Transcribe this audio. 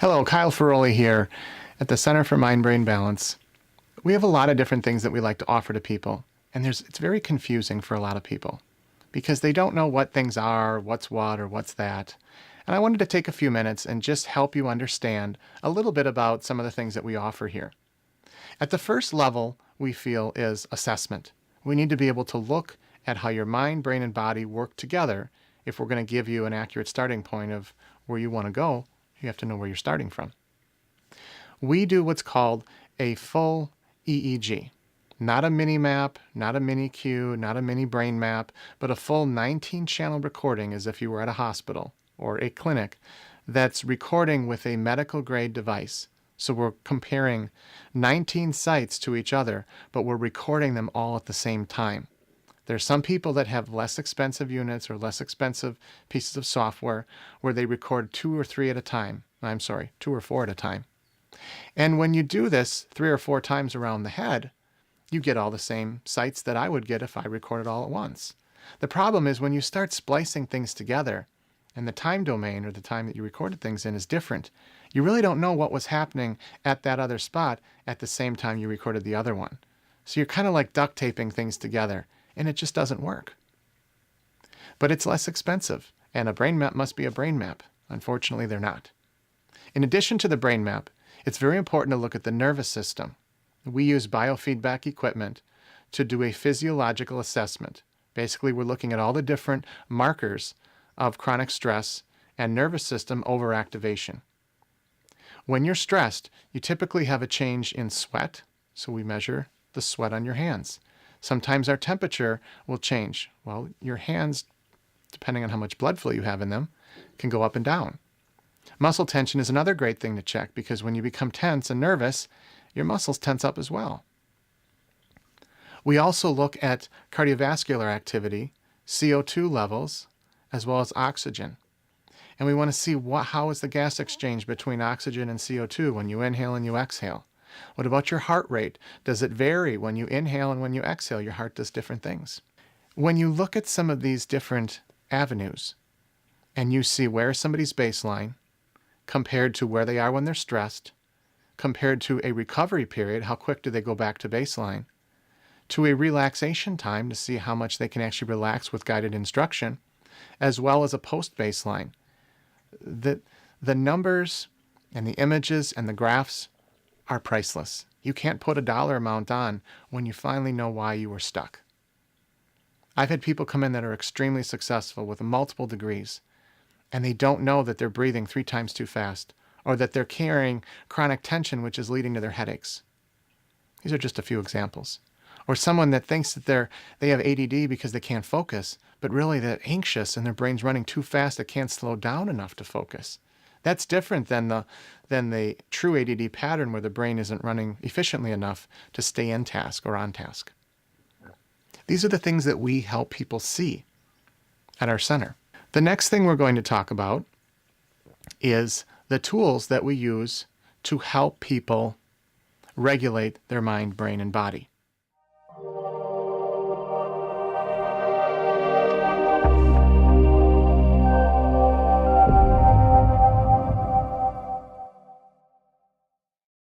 Hello, Kyle Ferroly here at the Center for Mind-Brain Balance. We have a lot of different things that we like to offer to people, and it's very confusing for a lot of people because they don't know what things are, what's what, or what's that. And I wanted to take a few minutes and just help you understand a little bit about some of the things that we offer here. At the first level, we feel is assessment. We need to be able to look at how your mind, brain, and body work together. If we're going to give you an accurate starting point of where you want to go, you have to know where you're starting from. We do what's called a full EEG. Not a mini map, not a mini Q, not a mini brain map, but a full 19-channel recording as if you were at a hospital or a clinic that's recording with a medical-grade device. So we're comparing 19 sites to each other, but we're recording them all at the same time. There's some people that have less expensive units or less expensive pieces of software where they record 2 or 4 at a time. And when you do this 3 or 4 times around the head, you get all the same sites that I would get if I recorded all at once. The problem is when you start splicing things together and the time domain or the time that you recorded things in is different, you really don't know what was happening at that other spot at the same time you recorded the other one. So you're kind of like duct taping things together, and it just doesn't work. But it's less expensive, and a brain map must be a brain map. Unfortunately, they're not. In addition to the brain map, it's very important to look at the nervous system. We use biofeedback equipment to do a physiological assessment. Basically, we're looking at all the different markers of chronic stress and nervous system overactivation. When you're stressed, you typically have a change in sweat, so we measure the sweat on your hands. Sometimes our temperature will change. Well, your hands, depending on how much blood flow you have in them, can go up and down. Muscle tension is another great thing to check because when you become tense and nervous, your muscles tense up as well. We also look at cardiovascular activity, CO2 levels, as well as oxygen. And we want to see how is the gas exchange between oxygen and CO2 when you inhale and you exhale. What about your heart rate? Does it vary when you inhale and when you exhale? Your heart does different things. When you look at some of these different avenues and you see where somebody's baseline compared to where they are when they're stressed, compared to a recovery period, how quick do they go back to baseline, to a relaxation time to see how much they can actually relax with guided instruction, as well as a post-baseline, the numbers and the images and the graphs are priceless. You can't put a dollar amount on when you finally know why you were stuck. I've had people come in that are extremely successful with multiple degrees, and they don't know that they're breathing 3 times too fast, or that they're carrying chronic tension, which is leading to their headaches. These are just a few examples. Or someone that thinks that they have ADD because they can't focus, but really they're anxious and their brain's running too fast, it can't slow down enough to focus. That's different than the true ADD pattern where the brain isn't running efficiently enough to stay in task or on task. These are the things that we help people see at our center. The next thing we're going to talk about is the tools that we use to help people regulate their mind, brain, and body.